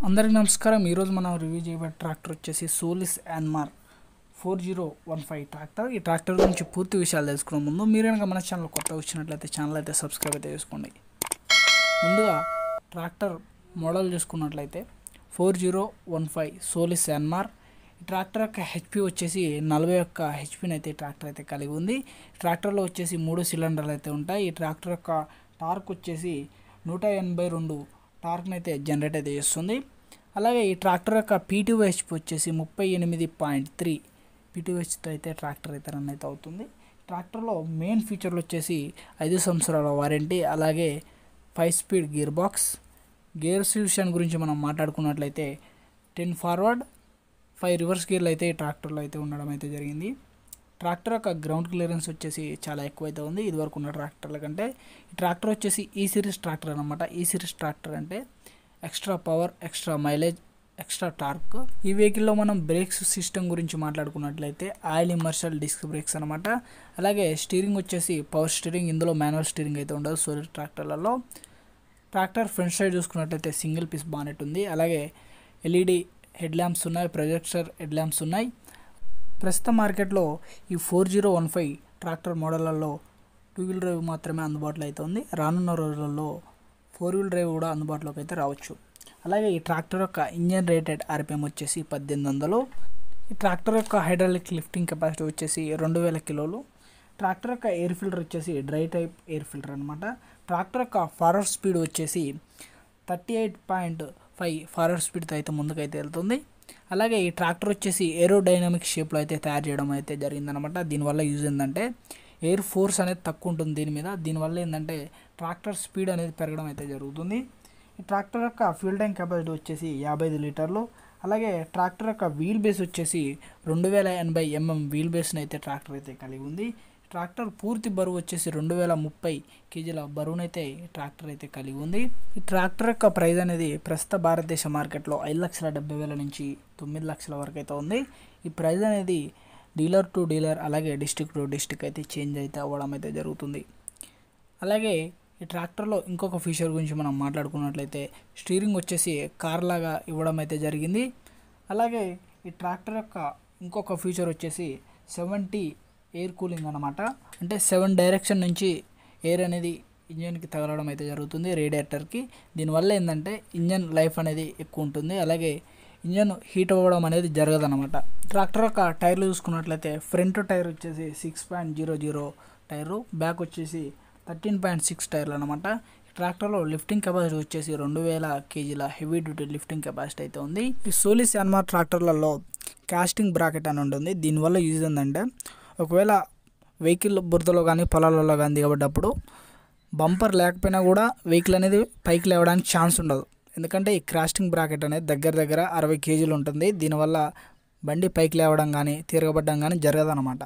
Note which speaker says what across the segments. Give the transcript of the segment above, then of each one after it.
Speaker 1: అందరికీ నమస్కారం. ఈరోజు మనం రివ్యూ చేయబోయే ట్రాక్టర్ వచ్చేసి సోలిస్ యాన్మార్ 4015 ట్రాక్టర్. ఈ ట్రాక్టర్ గురించి పూర్తి విషయాలు తెలుసుకునే ముందు మీరు కనుక మన ఛానల్ కొత్తగా వచ్చినట్లయితే ఛానల్ అయితే సబ్స్క్రైబ్ అయితే చేసుకోండి. ముందుగా ట్రాక్టర్ మోడల్ చూసుకున్నట్లయితే 4015 సోలిస్ యాన్మార్. ఈ ట్రాక్టర్ యొక్క హెచ్పి వచ్చేసి 41 హెచ్పిని అయితే ట్రాక్టర్ అయితే కలిగి ఉంది. ట్రాక్టర్లో వచ్చేసి 3 సిలిండర్లు అయితే ఉంటాయి. ఈ ట్రాక్టర్ యొక్క టార్క్ వచ్చేసి 182 టార్క్ని అయితే జనరేట్ అయితే చేస్తుంది. అలాగే ఈ ట్రాక్టర్ యొక్క పీటీఓహెచ్పి వచ్చేసి 38.3 పీటీఓహెచ్తో అయితే ట్రాక్టర్ అయితే రన్ అయితే అవుతుంది. ట్రాక్టర్లో మెయిన్ ఫీచర్లు వచ్చేసి 5 సంవత్సరాల వారంటీ, అలాగే 5 speed gear box. Gear solution గురించి మనం మాట్లాడుకున్నట్లయితే 10 ఫార్వర్డ్ 5 రివర్స్ గేర్లు అయితే ఈ ట్రాక్టర్లో అయితే ఉండడం అయితే జరిగింది. ట్రాక్టర్ యొక్క గ్రౌండ్ క్లియరెన్స్ వచ్చేసి చాలా ఎక్కువైతే ఉంది ఇదివరకు ఉన్న ట్రాక్టర్ల కంటే. ఈ ట్రాక్టర్ వచ్చేసి ఈ సిరీస్ ట్రాక్టర్ అనమాట. ఈ సిరీస్ ట్రాక్టర్ అంటే extra power, extra mileage, extra torque. ఈ వెహికల్లో మనం బ్రేక్స్ సిస్టమ్ గురించి మాట్లాడుకున్నట్లయితే ఆయిల్ ఇమర్షల్ డిస్క్ బ్రేక్స్ అనమాట. అలాగే స్టీరింగ్ వచ్చేసి పవర్ స్టీరింగ్, ఇందులో మాన్యువల్ స్టీరింగ్ అయితే ఉండదు సోలిడ్ ట్రాక్టర్లలో. ట్రాక్టర్ ఫ్రంట్ సైడ్ చూసుకున్నట్లయితే సింగిల్ పీస్ బానెట్ ఉంది. అలాగే ఎల్ఈడి హెడ్ ల్యాంప్స్ ఉన్నాయి, ప్రొజెక్టర్ హెడ్ ల్యాంప్స్ ఉన్నాయి. ప్రస్తుత మార్కెట్లో ఈ 4015 ట్రాక్టర్ మోడళ్లలో 2 వీల్ డ్రైవ్ మాత్రమే అందుబాటులో అయితే ఉంది. రానున్న రోజులలో 4 వీల్ డ్రైవ్ కూడా అందుబాటులోకి అయితే రావచ్చు. అలాగే ఈ ట్రాక్టర్ యొక్క ఇంజన్ రేటెడ్ ఆర్పిఎం వచ్చేసి 1800. ఈ ట్రాక్టర్ యొక్క హైడ్రాలిక్ లిఫ్టింగ్ కెపాసిటీ వచ్చేసి 2000 కిలోలు. ట్రాక్టర్ యొక్క ఎయిర్ ఫిల్టర్ వచ్చేసి డ్రై టైప్ ఎయిర్ ఫిల్టర్ అనమాట. ట్రాక్టర్ యొక్క ఫార్వర్డ్ స్పీడ్ వచ్చేసి 38.5 ఫార్వర్డ్ స్పీడ్తో అయితే ముందుకైతే వెళ్తుంది. అలాగే ఈ ట్రాక్టర్ వచ్చేసి ఏరోడైనమిక్ షేప్లో అయితే తయారు చేయడం అయితే జరిగిందనమాట. దీనివల్ల యూజ్ ఏంటంటే ఎయిర్ ఫోర్స్ అనేది తక్కువ ఉంటుంది దీని మీద. దీనివల్ల ఏంటంటే ట్రాక్టర్ స్పీడ్ అనేది పెరగడం అయితే జరుగుతుంది. ఈ ట్రాక్టర్ యొక్క ఫ్యూల్ ట్యాంక్ కెపాసిటీ వచ్చేసి 55 లీటర్లు. అలాగే ట్రాక్టర్ యొక్క వీల్ బేస్ వచ్చేసి 2080 mm వీల్ బేస్ని అయితే ట్రాక్టర్ అయితే కలిగి ఉంది. ట్రాక్టర్ పూర్తి బరువు వచ్చేసి 2030 కేజీల బరువునైతే ట్రాక్టర్ అయితే కలిగి ఉంది. ఈ ట్రాక్టర్ యొక్క ప్రైస్ అనేది ప్రస్తుత భారతదేశ మార్కెట్లో 5,70,000 నుంచి 9 లక్షల వరకు అయితే ఉంది. ఈ ప్రైస్ అనేది డీలర్ టు డీలర్, అలాగే డిస్ట్రిక్ట్ టు డిస్ట్రిక్ట్ అయితే చేంజ్ అయితే అవ్వడం అయితే జరుగుతుంది. అలాగే ఈ ట్రాక్టర్లో ఇంకొక ఫీచర్ గురించి మనం మాట్లాడుకున్నట్లయితే స్టీరింగ్ వచ్చేసి కార్ లాగా ఇవ్వడం అయితే జరిగింది. అలాగే ఈ ట్రాక్టర్ యొక్క ఇంకొక ఫీచర్ వచ్చేసి 70 ఎయిర్ కూలింగ్ అనమాట. అంటే 7 డైరెక్షన్ నుంచి ఎయిర్ అనేది ఇంజన్కి తగలడం అయితే జరుగుతుంది రేడియేటర్కి. దీనివల్ల ఏంటంటే ఇంజన్ లైఫ్ అనేది ఎక్కువ ఉంటుంది. అలాగే ఇంజన్ హీట్ అవ్వడం అనేది జరగదన్నమాట. ట్రాక్టర్ యొక్క టైర్లు చూసుకున్నట్లయితే ఫ్రంట్ టైర్ వచ్చేసి 6.00 టైరు, బ్యాక్ వచ్చేసి 13.6 టైర్లు అనమాట. ట్రాక్టర్లో లిఫ్టింగ్ కెపాసిటీ వచ్చేసి 2000 కేజీల హెవీ డ్యూటీ లిఫ్టింగ్ కెపాసిటీ అయితే ఉంది. ఈ సోలిస్ యాన్మార్ ట్రాక్టర్లలో కాస్టింగ్ బ్రాకెట్ అని ఉంటుంది. దీనివల్ల యూజ్ ఏంటంటే ఒకవేళ వెహికల్ బురదలో కానీ పొలాలలో కానీ దిగబడ్డప్పుడు బంపర్ లేకపోయినా కూడా వెహికల్ అనేది పైకి లేవడానికి ఛాన్స్ ఉండదు. ఎందుకంటే ఈ కాస్టింగ్ బ్రాకెట్ అనేది దగ్గర 60 కేజీలు ఉంటుంది. దీనివల్ల బండి పైకి లేవడం కానీ తిరగబడడం కానీ జరగదన్నమాట.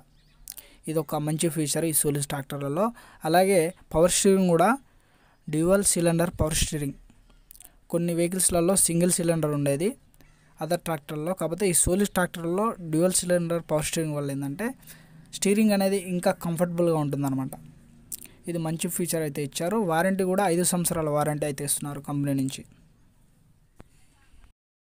Speaker 1: ఇది ఒక మంచి ఫీచర్ ఈ సోలిస్ ట్రాక్టర్లలో. అలాగే పవర్ స్టీరింగ్ కూడా డ్యూయల్ సిలిండర్ పవర్ స్టీరింగ్. కొన్ని వెహికల్స్లలో సింగిల్ సిలిండర్ ఉండేది అదర్ ట్రాక్టర్లో, కాకపోతే ఈ సోలిస్ ట్రాక్టర్లో డ్యూయల్ సిలిండర్ పవర్ స్టీరింగ్ వల్ల ఏంటంటే స్టీరింగ్ అనేది ఇంకా కంఫర్టబుల్గా ఉంటుందన్నమాట. ఇది మంచి ఫీచర్ అయితే ఇచ్చారు. వారంటీ కూడా 5 సంవత్సరాల వారంటీ అయితే ఇస్తున్నారు కంపెనీ నుంచి.